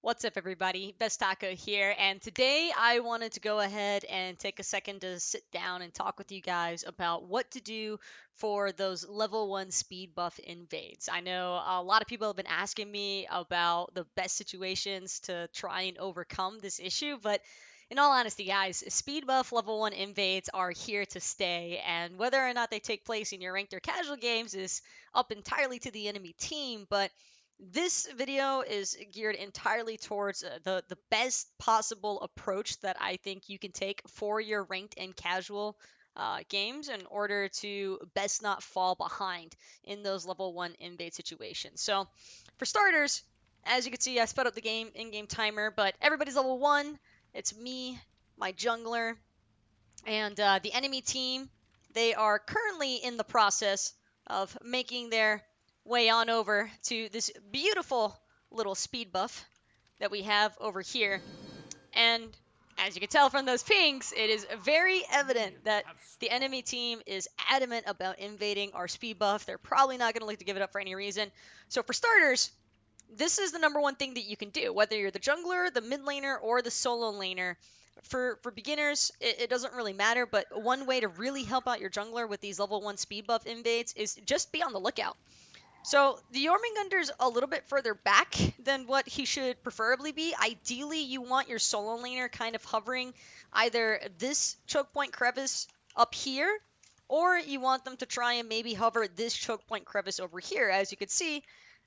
What's up, everybody? Besttaco here, and today I wanted to go ahead and take a second to sit down and talk with you guys about what to do for those level 1 speed buff invades. I know a lot of people have been asking me about the best situations to try and overcome this issue, but in all honesty, guys, speed buff level 1 invades are here to stay, and whether or not they take place in your ranked or casual games is up entirely to the enemy team, but this video is geared entirely towards the best possible approach that I think you can take for your ranked and casual games in order to best not fall behind in those level 1 invade situations. So, for starters, as you can see, I sped up the game in-game timer, but everybody's level 1. It's me, my jungler, and the enemy team. They are currently in the process of making their way on over to this beautiful little speed buff that we have over here. And as you can tell from those pings, it is very evident that the enemy team is adamant about invading our speed buff. They're probably not going to like to give it up for any reason. So for starters, this is the number one thing that you can do, whether you're the jungler, the mid laner, or the solo laner. For beginners, it doesn't really matter, but one way to really help out your jungler with these level 1 speed buff invades is just be on the lookout. So the Jormungandr's a little bit further back than what he should preferably be. Ideally, you want your solo laner kind of hovering either this choke point crevice up here, or you want them to try and maybe hover this choke point crevice over here. As you can see,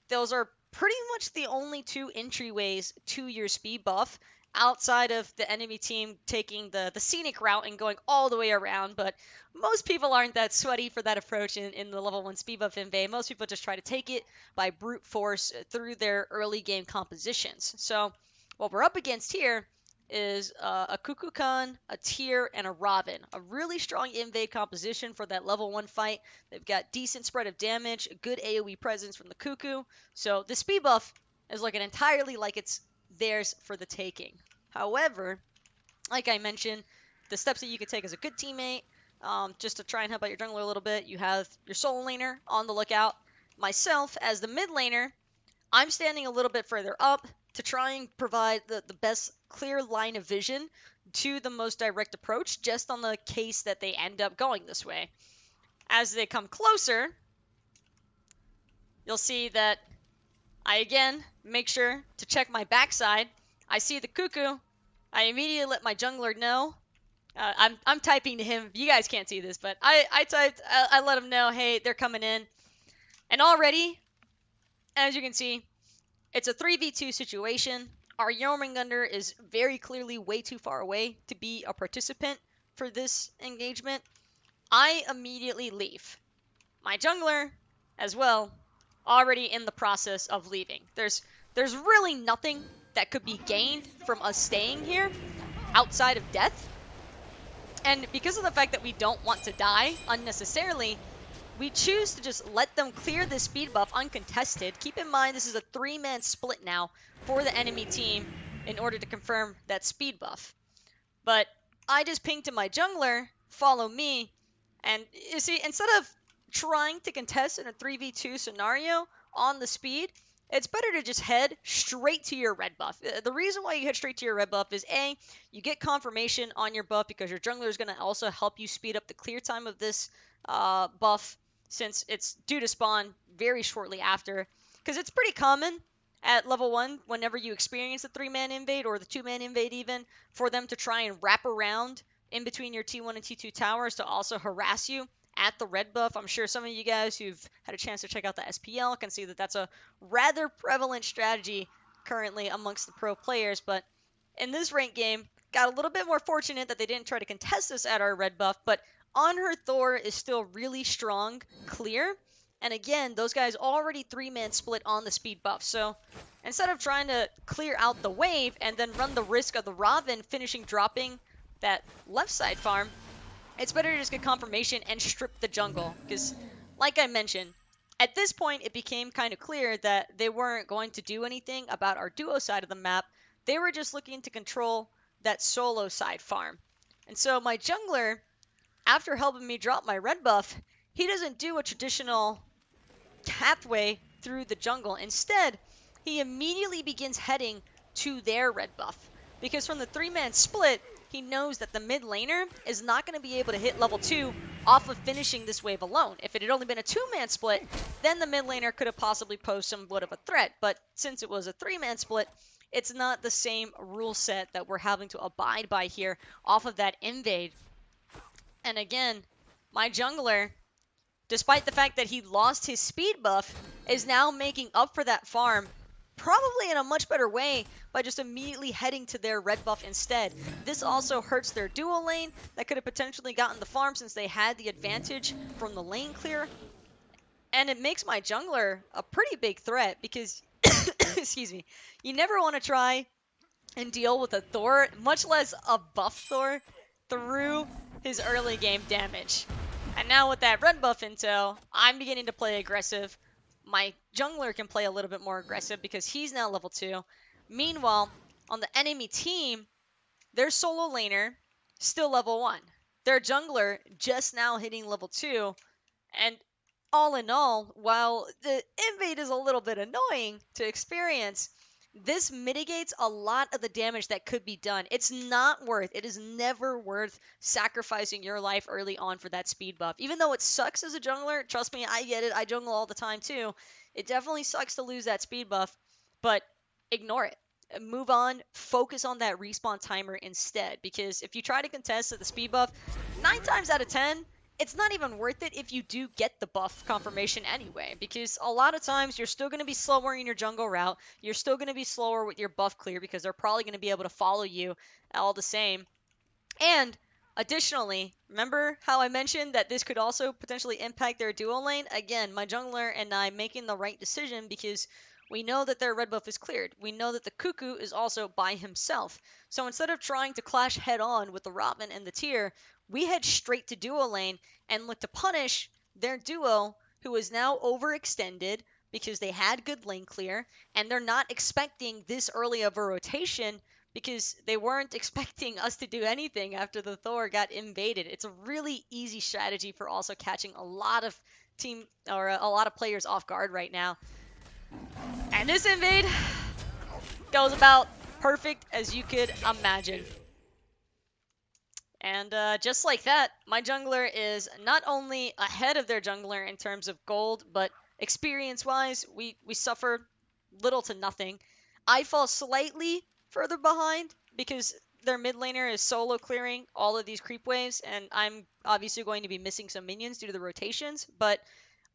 those are pretty much the only two entryways to your speed buff outside of the enemy team taking the scenic route and going all the way around. But most people aren't that sweaty for that approach in the level 1 speed buff invade. Most people just try to take it by brute force through their early game compositions. So what we're up against here is a Kukulkan, a Tyr, and a Robin. A really strong invade composition for that level 1 fight. They've got decent spread of damage, good AoE presence from the Cuckoo. So the speed buff is looking entirely like it's theirs for the taking. However, like I mentioned, the steps that you could take as a good teammate, just to try and help out your jungler a little bit, you have your solo laner on the lookout. Myself, as the mid laner, I'm standing a little bit further up to try and provide the best clear line of vision to the most direct approach, just on the case that they end up going this way. As they come closer, you'll see that I again make sure to check my backside. I see the Cuckoo. I immediately let my jungler know. I'm typing to him. You guys can't see this, but I typed. I let him know, hey, they're coming in. And already, as you can see, it's a 3v2 situation. Our Jormungandr is very clearly way too far away to be a participant for this engagement. I immediately leave. My jungler, as well, already in the process of leaving. There's really nothing that could be gained from us staying here outside of death. And because of the fact that we don't want to die unnecessarily, we choose to just let them clear this speed buff uncontested. Keep in mind, this is a 3-man split now for the enemy team in order to confirm that speed buff. But I just ping to my jungler, follow me, and you see, instead of trying to contest in a 3v2 scenario on the speed, it's better to just head straight to your red buff. The reason why you head straight to your red buff is A, you get confirmation on your buff because your jungler is going to also help you speed up the clear time of this buff, since it's due to spawn very shortly after. Because it's pretty common at level 1, whenever you experience the 3-man invade or the 2-man invade even, for them to try and wrap around in between your T1 and T2 towers to also harass you at the red buff. I'm sure some of you guys who've had a chance to check out the SPL can see that that's a rather prevalent strategy currently amongst the pro players. But in this ranked game, got a little bit more fortunate that they didn't try to contest us at our red buff, but On Her Thor is still really strong, clear. And again, those guys already 3-man split on the speed buff. So instead of trying to clear out the wave and then run the risk of the Robin finishing dropping that left side farm, it's better to just get confirmation and strip the jungle. Because, like I mentioned, at this point, it became kind of clear that they weren't going to do anything about our duo side of the map. They were just looking to control that solo side farm. And so my jungler, after helping me drop my red buff, he doesn't do a traditional pathway through the jungle. Instead, he immediately begins heading to their red buff. Because from the 3-man split, he knows that the mid laner is not going to be able to hit level 2 off of finishing this wave alone. If it had only been a 2-man split, then the mid laner could have possibly posed somewhat of a threat. But since it was a 3-man split, it's not the same rule set that we're having to abide by here off of that invade. And again, my jungler, despite the fact that he lost his speed buff, is now making up for that farm probably in a much better way by just immediately heading to their red buff instead. This also hurts their duo lane that could have potentially gotten the farm since they had the advantage from the lane clear. And it makes my jungler a pretty big threat because, excuse me, you never want to try and deal with a Thor, much less a buff Thor, through his early game damage. And now with that red buff intel, I'm beginning to play aggressive. My jungler can play a little bit more aggressive because he's now level 2. Meanwhile, on the enemy team, their solo laner still level 1. Their jungler just now hitting level 2. And all in all, while the invade is a little bit annoying to experience, this mitigates a lot of the damage that could be done. It is never worth sacrificing your life early on for that speed buff. Even though it sucks as a jungler, trust me, I get it, I jungle all the time too. It definitely sucks to lose that speed buff, but ignore it. Move on, focus on that respawn timer instead, because if you try to contest at the speed buff, 9 times out of 10, it's not even worth it if you do get the buff confirmation anyway, because a lot of times you're still going to be slower in your jungle route, you're still going to be slower with your buff clear because they're probably going to be able to follow you all the same. And additionally, remember how I mentioned that this could also potentially impact their duo lane? Again, my jungler and I making the right decision because we know that their red buff is cleared. We know that the Cuckoo is also by himself. So instead of trying to clash head on with the Robin and the Tyr, we head straight to duo lane and look to punish their duo, who is now overextended because they had good lane clear, and they're not expecting this early of a rotation because they weren't expecting us to do anything after the Thor got invaded. It's a really easy strategy for also catching a lot of team or a lot of players off guard right now. And this invade goes about perfect as you could imagine. And just like that, my jungler is not only ahead of their jungler in terms of gold, but experience-wise, we suffer little to nothing. I fall slightly further behind because their mid laner is solo clearing all of these creep waves, and I'm obviously going to be missing some minions due to the rotations, but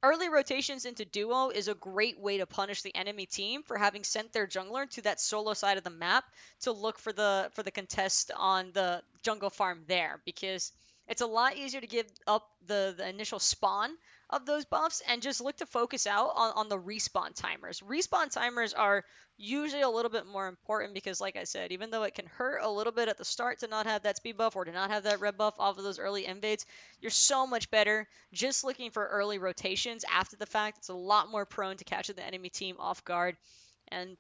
early rotations into duo is a great way to punish the enemy team for having sent their jungler to that solo side of the map to look for the contest on the jungle farm there, because it's a lot easier to give up the initial spawn of those buffs and just look to focus out on the respawn timers. Respawn timers are usually a little bit more important because, like I said, even though it can hurt a little bit at the start to not have that speed buff or to not have that red buff off of those early invades, you're so much better just looking for early rotations after the fact. It's a lot more prone to catching the enemy team off guard. And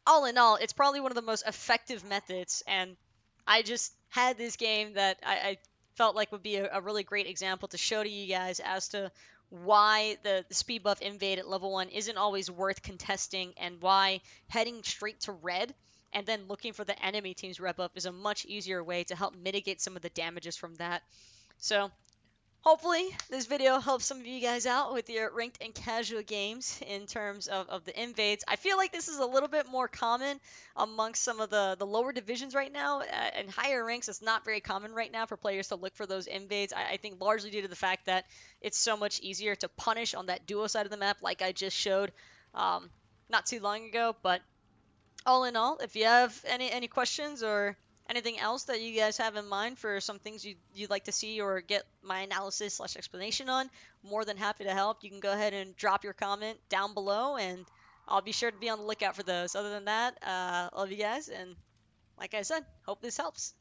all in all, it's probably one of the most effective methods. And I just had this game that I felt like would be a really great example to show to you guys as to why the speed buff invade at level 1 isn't always worth contesting, and why heading straight to red and then looking for the enemy team's red buff is a much easier way to help mitigate some of the damages from that. So hopefully this video helps some of you guys out with your ranked and casual games in terms of the invades. I feel like this is a little bit more common amongst some of the lower divisions right now. In higher ranks, it's not very common right now for players to look for those invades. I think largely due to the fact that it's so much easier to punish on that duo side of the map like I just showed not too long ago. But all in all, if you have any questions or anything else that you guys have in mind for some things you'd like to see or get my analysis / explanation on, more than happy to help. You can go ahead and drop your comment down below, and I'll be sure to be on the lookout for those. Other than that, love you guys, and like I said, hope this helps.